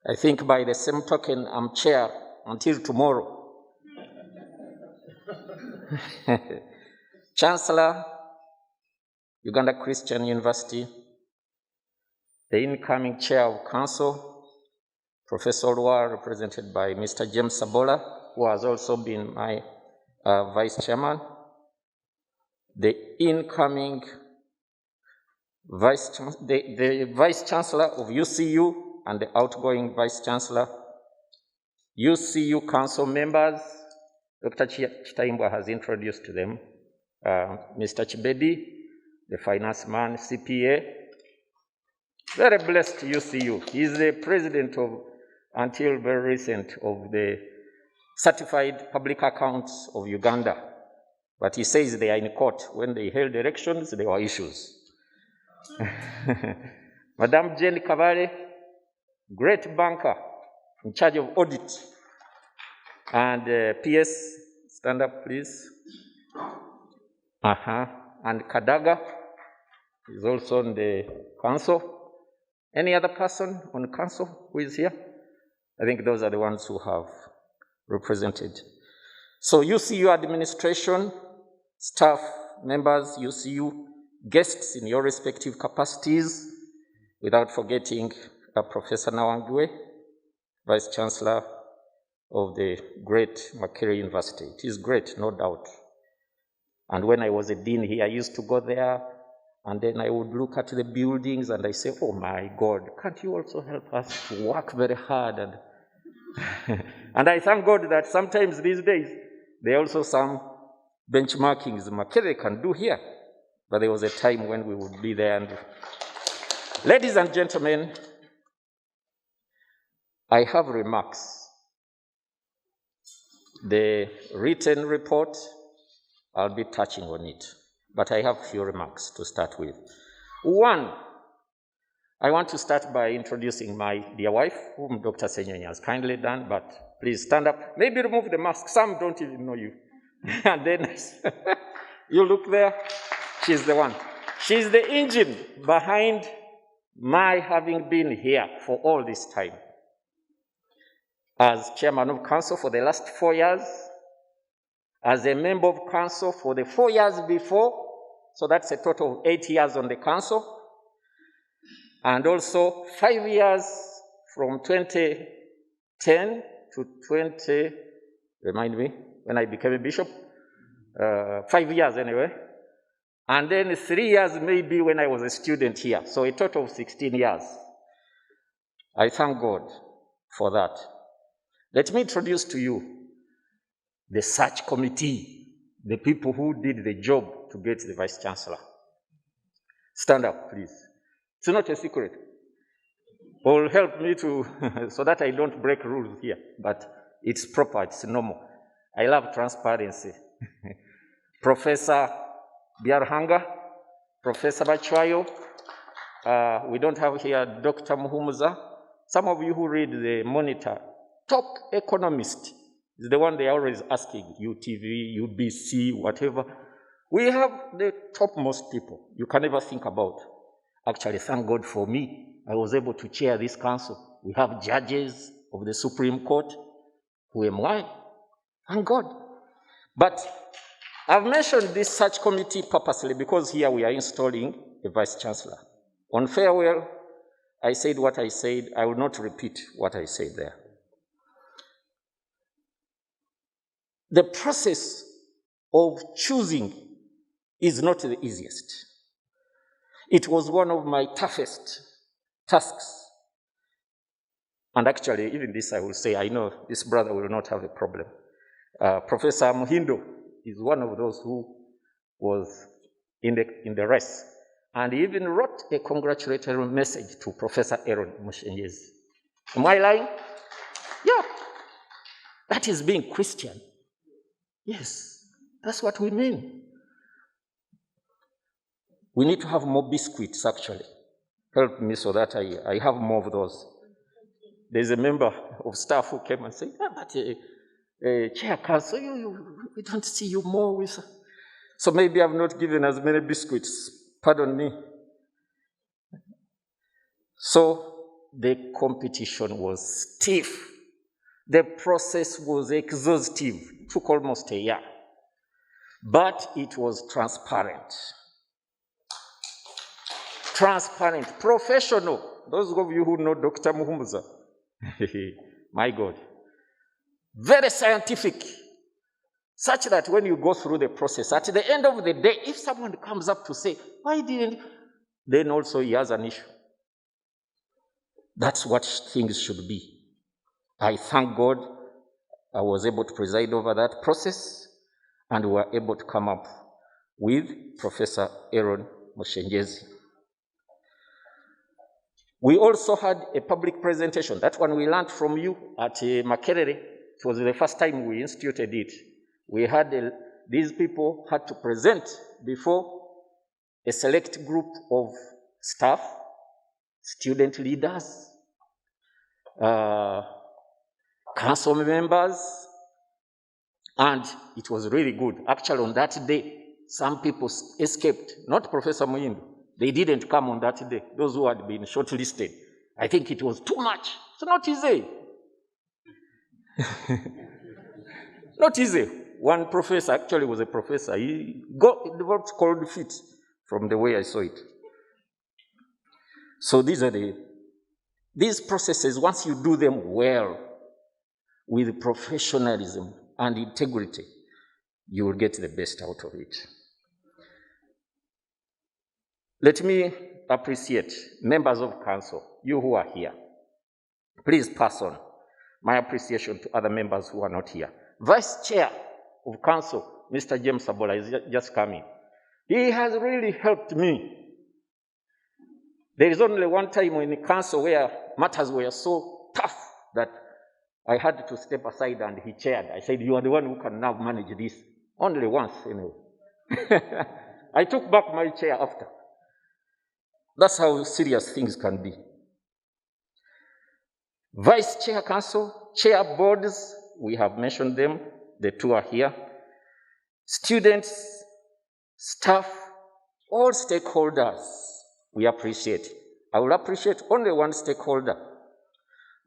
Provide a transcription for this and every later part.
I think by the same token, I'm chair until tomorrow. Chancellor, Uganda Christian University, the incoming chair of council, Professor Olwa, represented by Mr. James Sabola, who has also been my vice chairman, the incoming the vice chancellor of UCU and the outgoing vice chancellor, UCU council members. Dr. Chitaimbwa has introduced them. Mr. Chibedi, the finance man, CPA, very blessed UCU. He's the president of, until very recent, of the Certified Public Accounts of Uganda. But he says they are in court. When they held elections, there were issues. Madam Jane Kavale, great banker in charge of audit. And PS, stand up please. And Kadaga is also on the council. Any other person on the council who is here? I think those are the ones who have represented. So UCU administration, staff members, UCU, guests in your respective capacities, without forgetting Professor Nawangwe, Vice Chancellor of the great Makerere University. It is great, no doubt. And when I was a dean here, I used to go there, and then I would look at the buildings and I say, oh my God, can't you also help us to work very hard? And, and I thank God that sometimes these days, there are also some benchmarkings Makerere can do here. But there was a time when we would be there. And ladies and gentlemen, I have remarks. The written report, I'll be touching on it, but I have a few remarks to start with. One, I want to start by introducing my dear wife, whom Dr. Senyonyi has kindly done, but please stand up. Maybe remove the mask. Some don't even know you. And then you look there, she's the one. She's the engine behind my having been here for all this time. As chairman of council for the last 4 years, as a member of council for the 4 years before, so that's a total of 8 years on the council, and also 5 years from 2010 to remind me, when I became a bishop, 5 years anyway, and then 3 years maybe when I was a student here, so a total of 16 years. I thank God for that. Let me introduce to you the search committee, the people who did the job to get the Vice Chancellor. Stand up, please. It's not a secret. Or help me to, so that I don't break rules here, but it's proper, it's normal. I love transparency. Professor Biarhanga, Professor Bachwayo, we don't have here Dr. Muhumuza. Some of you who read the Monitor, top economist is the one they are always asking, UTV, UBC, whatever. We have the topmost people you can ever think about. Actually, thank God for me. I was able to chair this council. We have judges of the Supreme Court. Who am I? Thank God. But I've mentioned this search committee purposely because here we are installing a Vice Chancellor. On farewell, I said what I said. I will not repeat what I said there. The process of choosing is not the easiest. It was one of my toughest tasks. And actually, even this I will say, I know this brother will not have a problem. Professor Muhindo is one of those who was in the race. And he even wrote a congratulatory message to Professor Aaron Mushenyezi. Am I lying? Yeah. That is being Christian. Yes, that's what we mean. We need to have more biscuits, actually. Help me so that I have more of those. There's a member of staff who came and said, but Chair Council, we don't see you more with. So maybe I've not given as many biscuits. Pardon me. So the competition was stiff. The process was exhaustive. It took almost a year. But it was transparent. Transparent, professional. Those of you who know Dr. Muhumuza, my God, very scientific, such that when you go through the process, at the end of the day, if someone comes up to say, why didn't, then also he has an issue. That's what things should be. I thank God I was able to preside over that process, and we were able to come up with Professor Aaron Mushenjezi. We also had a public presentation. That one we learned from you at Makerere. It was the first time we instituted it. We had these people had to present before a select group of staff, student leaders, council members, and it was really good. Actually, on that day, some people escaped, not Professor Muyindu. They didn't come on that day, those who had been shortlisted. I think it was too much. It's not easy. Not easy. One professor, actually was a professor, he developed cold feet from the way I saw it. So these processes, once you do them well, with professionalism and integrity, you will get the best out of it. Let me appreciate members of council, you who are here. Please pass on my appreciation to other members who are not here. Vice Chair of Council, Mr. James Sabola, is just coming. He has really helped me. There is only one time in the council where matters were so tough that I had to step aside and he chaired. I said, you are the one who can now manage this. Only once, anyway. I took back my chair after. That's how serious things can be. Vice Chair Council, Chair Boards, we have mentioned them, the two are here. Students, staff, all stakeholders, we appreciate. I will appreciate only one stakeholder,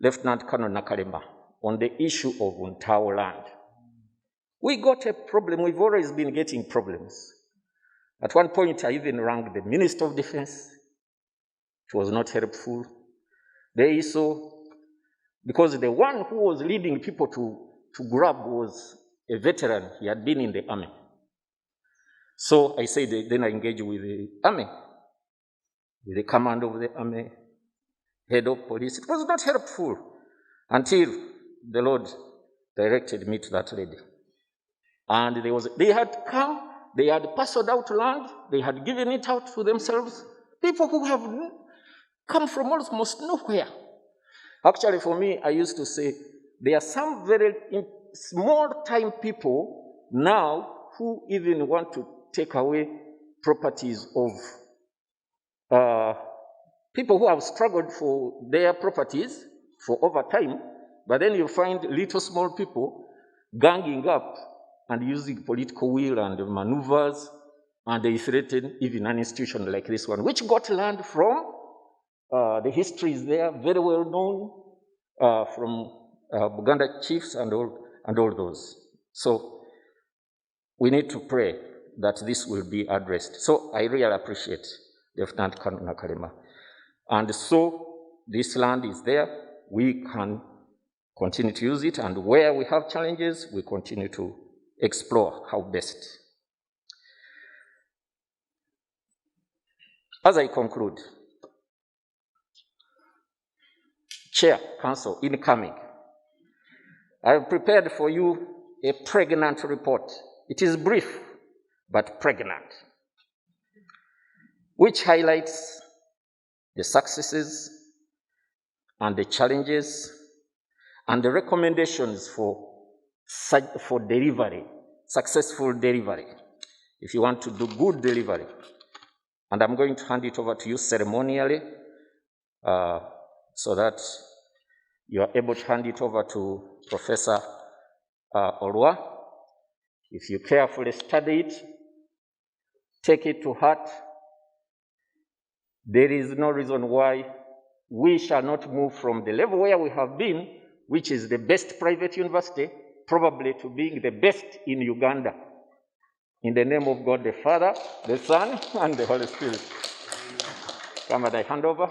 Lieutenant Colonel Nakalema, on the issue of Untao land. We got a problem, we've always been getting problems. At one point, I even rang the Minister of Defense. It was not helpful. They saw, because the one who was leading people to grab was a veteran. He had been in the army. So I said, then I engaged with the army, with the commander of the army, head of police. It was not helpful until the Lord directed me to that lady. And they had come, they had parceled out land, they had given it out to themselves. People who have come from almost nowhere. Actually, for me, I used to say, there are some very small-time people now who even want to take away properties of people who have struggled for their properties for over time, but then you find little small people ganging up and using political will and maneuvers, and they threaten even an institution like this one, which got land from, the history is there, very well known, from Uganda chiefs and all those. So we need to pray that this will be addressed. So I really appreciate Lieutenant Colonel Nakalema. And so this land is there, we can continue to use it, and where we have challenges, we continue to explore how best. As I conclude, Chair, Council, incoming, I have prepared for you a pregnant report. It is brief, but pregnant, which highlights the successes and the challenges and the recommendations for delivery, successful delivery, if you want to do good delivery. And I'm going to hand it over to you ceremonially so that you are able to hand it over to Professor Olwa. If you carefully study it, take it to heart. There is no reason why we shall not move from the level where we have been, which is the best private university, probably to being the best in Uganda. In the name of God the Father, the Son, and the Holy Spirit. Come and I hand over.